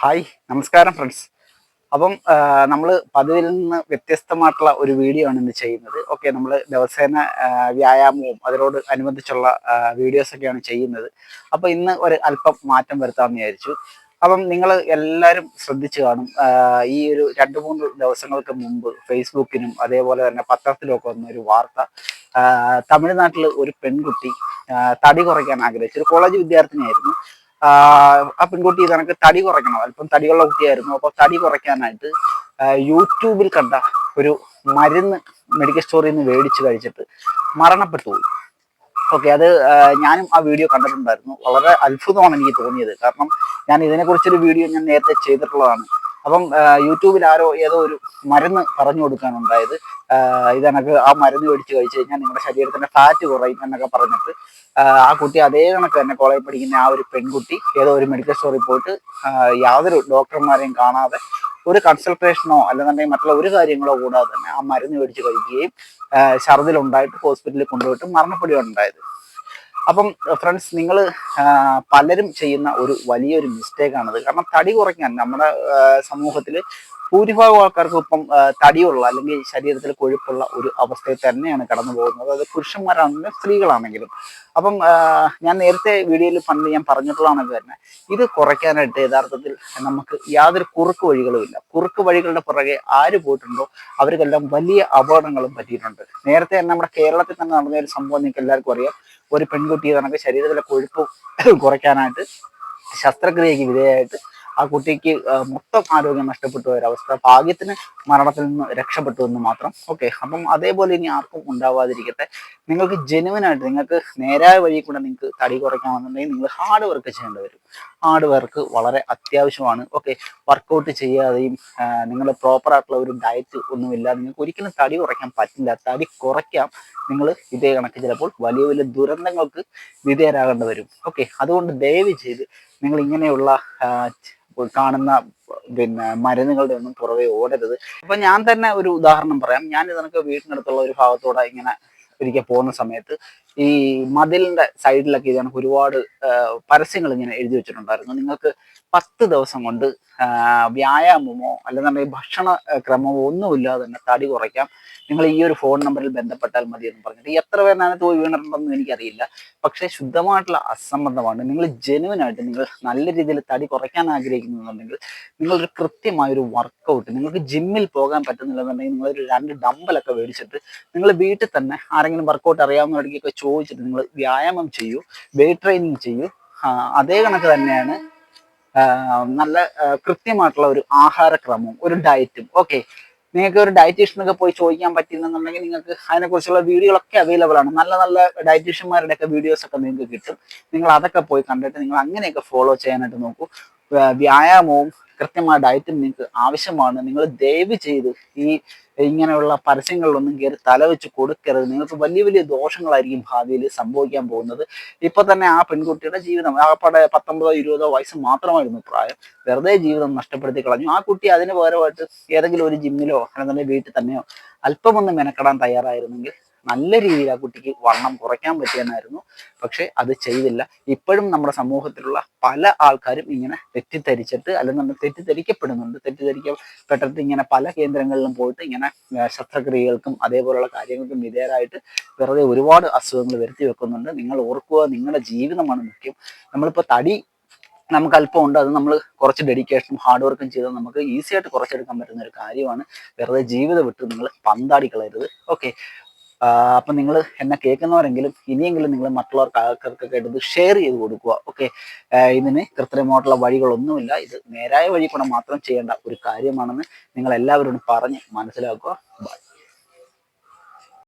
Hi നമസ്കാരം friends. അപ്പം നമ്മൾ പതിവിൽ നിന്ന് വ്യത്യസ്തമായിട്ടുള്ള ഒരു വീഡിയോ ആണ് ഇന്ന് ചെയ്യുന്നത്. ഓക്കെ, നമ്മൾ ദിവസേന വ്യായാമവും അതിനോട് അനുബന്ധിച്ചുള്ള വീഡിയോസൊക്കെയാണ് ചെയ്യുന്നത്. അപ്പോൾ ഇന്ന് ഒരു അല്പം മാറ്റം വരുത്താമെന്ന് വിചാരിച്ചു. അപ്പം നിങ്ങൾ എല്ലാവരും ശ്രദ്ധിച്ചു കാണും, ഈ ഒരു 2-3 ദിവസങ്ങൾക്ക് മുമ്പ് ഫേസ്ബുക്കിനും അതേപോലെ തന്നെ പത്രത്തിലൊക്കെ വന്ന ഒരു വാർത്ത. തമിഴ്നാട്ടിൽ ഒരു പെൺകുട്ടി തടി കുറയ്ക്കാൻ ആഗ്രഹിച്ചു. ഒരു കോളേജ് വിദ്യാർത്ഥിനിയായിരുന്നു. ആ പെൺകുട്ടി ഇതനക്ക് തടി കുറയ്ക്കണം, അല്പം തടിയുള്ള കുട്ടിയായിരുന്നു. അപ്പോൾ തടി കുറയ്ക്കാനായിട്ട് യൂട്യൂബിൽ കണ്ട ഒരു മരുന്ന് മെഡിക്കൽ സ്റ്റോറിൽ നിന്ന് മേടിച്ച് കഴിച്ചിട്ട് മരണപ്പെട്ടു പോയി. ഓക്കെ, അത് ഞാനും ആ വീഡിയോ കണ്ടിട്ടുണ്ടായിരുന്നു. വളരെ അത്ഭുതമാണ് എനിക്ക് തോന്നിയത്. കാരണം ഞാൻ ഇതിനെക്കുറിച്ചൊരു വീഡിയോ ഞാൻ നേരത്തെ ചെയ്തിട്ടുള്ളതാണ്. അപ്പം യൂട്യൂബിൽ ഏതോ ഒരു മരുന്ന് പറഞ്ഞു കൊടുക്കാനുണ്ടായത്. ഇതെനക്ക് ആ മരുന്ന് മേടിച്ച് കഴിച്ചു കഴിഞ്ഞാൽ നിങ്ങളുടെ ശരീരത്തിന്റെ ഫാറ്റ് കുറയും എന്നൊക്കെ പറഞ്ഞിട്ട് ആ കുട്ടി അതേ കണക്ക് തന്നെ കോളേജിൽ പഠിക്കുന്ന ആ ഒരു പെൺകുട്ടി ഏതോ ഒരു മെഡിക്കൽ സ്റ്റോറിൽ പോയിട്ട് യാതൊരു ഡോക്ടർമാരെയും കാണാതെ ഒരു കൺസൾട്ടേഷനോ അല്ലെന്നുണ്ടെങ്കിൽ മറ്റുള്ള ഒരു കാര്യങ്ങളോ കൂടാതെ തന്നെ ആ മരുന്ന് മേടിച്ച് കഴിക്കുകയും ഛർദിലുണ്ടായിട്ട് ഹോസ്പിറ്റലിൽ കൊണ്ടുപോയിട്ട് മരണപ്പെടുകയാണ് ഉണ്ടായത്. അപ്പം ഫ്രണ്ട്സ്, നിങ്ങൾ പലരും ചെയ്യുന്ന ഒരു വലിയൊരു മിസ്റ്റേക്കാണത്. കാരണം തടി കുറയ്ക്കാൻ നമ്മുടെ സമൂഹത്തിൽ ഭൂരിഭാഗം ആൾക്കാർക്കും ഇപ്പം തടിയുള്ള അല്ലെങ്കിൽ ശരീരത്തിൽ കൊഴുപ്പുള്ള ഒരു അവസ്ഥയിൽ തന്നെയാണ് കടന്നു പോകുന്നത്. അത് പുരുഷന്മാരാണെങ്കിലും സ്ത്രീകളാണെങ്കിലും. അപ്പം ഞാൻ നേരത്തെ വീഡിയോയിൽ പണ്ട് ഞാൻ പറഞ്ഞിട്ടുള്ളതാണെങ്കിൽ തന്നെ ഇത് കുറയ്ക്കാനായിട്ട് യഥാർത്ഥത്തിൽ നമുക്ക് യാതൊരു കുറുക്ക് വഴികളും ഇല്ല. കുറുക്ക് വഴികളുടെ പുറകെ ആര് പോയിട്ടുണ്ടോ അവർക്കെല്ലാം വലിയ അപകടങ്ങളും പറ്റിയിട്ടുണ്ട്. നേരത്തെ തന്നെ നമ്മുടെ കേരളത്തിൽ തന്നെ നടന്ന ഒരു സംഭവം നിങ്ങൾക്ക് എല്ലാവർക്കും അറിയാം. ഒരു പെൺകുട്ടി കണക്ക് ശരീരത്തിലെ കൊഴുപ്പ് കുറയ്ക്കാനായിട്ട് ശസ്ത്രക്രിയക്ക് വിധേയമായിട്ട് ആ കുട്ടിക്ക് മൊത്തം ആരോഗ്യം നഷ്ടപ്പെട്ടു ഒരവസ്ഥ. ഭാഗ്യത്തിന് മരണത്തിൽ നിന്ന് രക്ഷപ്പെട്ടു എന്ന് മാത്രം. ഓക്കെ, അപ്പം അതേപോലെ ഇനി ആർക്കും ഉണ്ടാവാതിരിക്കട്ടെ. നിങ്ങൾക്ക് ജെനുവിനായിട്ട് നിങ്ങൾക്ക് നേരായ വഴി കൂടെ നിങ്ങൾക്ക് തടി കുറയ്ക്കാമെന്നുണ്ടെങ്കിൽ നിങ്ങൾ ഹാർഡ് വർക്ക് ചെയ്യേണ്ടി വരും. ഹാർഡ് വർക്ക് വളരെ അത്യാവശ്യമാണ്. ഓക്കെ, വർക്കൗട്ട് ചെയ്യാതെയും നിങ്ങൾ പ്രോപ്പറായിട്ടുള്ള ഒരു ഡയറ്റ് ഒന്നുമില്ല നിങ്ങൾക്ക് ഒരിക്കലും തടി കുറയ്ക്കാൻ പറ്റില്ല. തടി കുറയ്ക്കാം, നിങ്ങൾ ഇതേ കണക്ക് ചിലപ്പോൾ വലിയ വലിയ ദുരന്തങ്ങൾക്ക് വിധേയരാകേണ്ടി വരും. ഓക്കെ, അതുകൊണ്ട് ദയവ് ചെയ്ത് നിങ്ങൾ ഇങ്ങനെയുള്ള കാണുന്ന മരുന്നുകളുടെ ഒന്നും പുറകെ ഓടരുത്. അപ്പൊ ഞാൻ തന്നെ ഒരു ഉദാഹരണം പറയാം. ഞാൻ ഇതൊക്കെ വീട്ടിനടുത്തുള്ള ഒരു ഭാഗത്തൂടെ ഇങ്ങനെ ഒരിക്കൽ പോകുന്ന സമയത്ത് ഈ മതിലിന്റെ സൈഡിലൊക്കെ ഇത് ഒരുപാട് പരസ്യങ്ങൾ ഇങ്ങനെ എഴുതി വെച്ചിട്ടുണ്ടായിരുന്നു. നിങ്ങൾക്ക് 10 ദിവസം കൊണ്ട് വ്യായാമമോ അല്ലെന്നുണ്ടെങ്കിൽ ഭക്ഷണ ക്രമമോ ഒന്നുമില്ലാതെ തന്നെ തടി കുറയ്ക്കാം. നിങ്ങൾ ഈ ഒരു ഫോൺ നമ്പറിൽ ബന്ധപ്പെട്ടാൽ മതി എന്ന് പറഞ്ഞിട്ട് എത്ര പേരിനകത്ത് പോയി വീണിട്ടുണ്ടെന്ന് എനിക്കറിയില്ല. പക്ഷേ ശുദ്ധമായിട്ടുള്ള അസംബന്ധമാണ്. നിങ്ങൾ ജെനുവിനായിട്ട് നിങ്ങൾ നല്ല രീതിയിൽ തടി കുറയ്ക്കാൻ ആഗ്രഹിക്കുന്നുണ്ടെങ്കിൽ നിങ്ങളൊരു കൃത്യമായൊരു വർക്കൗട്ട്, നിങ്ങൾക്ക് ജിമ്മിൽ പോകാൻ പറ്റുന്നില്ലെന്നുണ്ടെങ്കിൽ നിങ്ങളൊരു 2 ഡമ്പലൊക്കെ മേടിച്ചിട്ട് നിങ്ങൾ വീട്ടിൽ തന്നെ ആരെങ്കിലും വർക്കൗട്ട് അറിയാവുന്നവരിക്കൊക്കെ ചോദിച്ചിട്ട് നിങ്ങൾ വ്യായാമം ചെയ്യൂ, വെയിറ്റ് ട്രെയിനിങ് ചെയ്യൂ. അതേ കണക്ക് തന്നെയാണ് നല്ല കൃത്യമായിട്ടുള്ള ഒരു ആഹാരക്രമവും ഒരു ഡയറ്റും. ഓക്കെ, നിങ്ങൾക്ക് ഒരു ഡയറ്റീഷ്യനൊക്കെ പോയി ചോദിക്കാൻ പറ്റുന്നുണ്ടെങ്കിൽ നിങ്ങൾക്ക് അതിനെക്കുറിച്ചുള്ള വീഡിയോകളൊക്കെ അവൈലബിൾ ആണ്. നല്ല നല്ല ഡയറ്റീഷ്യന്മാരുടെ ഒക്കെ വീഡിയോസ് ഒക്കെ നിങ്ങൾക്ക് കിട്ടും. നിങ്ങൾ അതൊക്കെ പോയി കണ്ടിട്ട് നിങ്ങൾ അങ്ങനെയൊക്കെ ഫോളോ ചെയ്യാനായിട്ട് നോക്കൂ. വ്യായാമവും കൃത്യമായ ഡയറ്റും നിങ്ങൾക്ക് ആവശ്യമാണ്. നിങ്ങൾ ദയവ് ചെയ്ത് ഇങ്ങനെയുള്ള പരസ്യങ്ങളിലൊന്നും കയറി തലവെച്ച് കൊടുക്കരുത്. നിങ്ങൾക്ക് വലിയ വലിയ ദോഷങ്ങളായിരിക്കും ഭാവിയിൽ സംഭവിക്കാൻ പോകുന്നത്. ഇപ്പൊ തന്നെ ആ പെൺകുട്ടിയുടെ ജീവിതം ആകപ്പാടെ 19-20 വയസ്സ് മാത്രമായിരുന്നു പ്രായം. വെറുതെ ജീവിതം നഷ്ടപ്പെടുത്തി കളഞ്ഞു. ആ കുട്ടി അതിന് പകരമായിട്ട് ഏതെങ്കിലും ഒരു ജിമ്മിലോ അല്ലെന്നുണ്ടെങ്കിൽ വീട്ടിൽ തന്നെയോ അല്പമൊന്നും മെനക്കെടാൻ തയ്യാറായിരുന്നെങ്കിൽ നല്ല രീതിയിൽ ആ കുട്ടിക്ക് വണ്ണം കുറയ്ക്കാൻ പറ്റിയെന്നായിരുന്നു. പക്ഷെ അത് ചെയ്തില്ല. ഇപ്പോഴും നമ്മുടെ സമൂഹത്തിലുള്ള പല ആൾക്കാരും ഇങ്ങനെ തെറ്റിദ്ധരിച്ചിട്ട് അല്ലെന്നുണ്ടെങ്കിൽ തെറ്റിദ്ധരിക്കപ്പെടുന്നുണ്ട്. തെറ്റിദ്ധരിക്കപ്പെട്ടിട്ട് ഇങ്ങനെ പല കേന്ദ്രങ്ങളിലും പോയിട്ട് ഇങ്ങനെ ശസ്ത്രക്രിയകൾക്കും അതേപോലുള്ള കാര്യങ്ങൾക്കും വിധേയരായിട്ട് വെറുതെ ഒരുപാട് അസുഖങ്ങൾ വരുത്തി വെക്കുന്നുണ്ട്. നിങ്ങൾ ഓർക്കുക, നിങ്ങളുടെ ജീവിതമാണ് മുഖ്യം. നമ്മളിപ്പോൾ തടി നമുക്ക് അല്പം ഉണ്ട്, അത് നമ്മൾ കുറച്ച് ഡെഡിക്കേഷനും ഹാർഡ് വർക്കും ചെയ്താൽ നമുക്ക് ഈസി ആയിട്ട് കുറച്ചെടുക്കാൻ പറ്റുന്ന ഒരു കാര്യമാണ്. വെറുതെ ജീവിതം വിട്ട് നിങ്ങൾ പന്താടി കളയരുത്. ഓക്കെ, അപ്പം നിങ്ങൾ എന്നെ കേൾക്കുന്നവരെങ്കിലും ഇനിയെങ്കിലും നിങ്ങൾ മറ്റുള്ളവർക്ക് ആൾക്കാർക്കൊക്കെ ഇത് ഷെയർ ചെയ്ത് കൊടുക്കുക. ഓക്കെ, ഇതിന് കൃത്രിമമായിട്ടുള്ള വഴികളൊന്നുമില്ല. ഇത് നേരായ വഴി കൂടെ മാത്രം ചെയ്യേണ്ട ഒരു കാര്യമാണെന്ന് നിങ്ങൾ എല്ലാവരോടും പറഞ്ഞ് മനസ്സിലാക്കുക. ബൈ.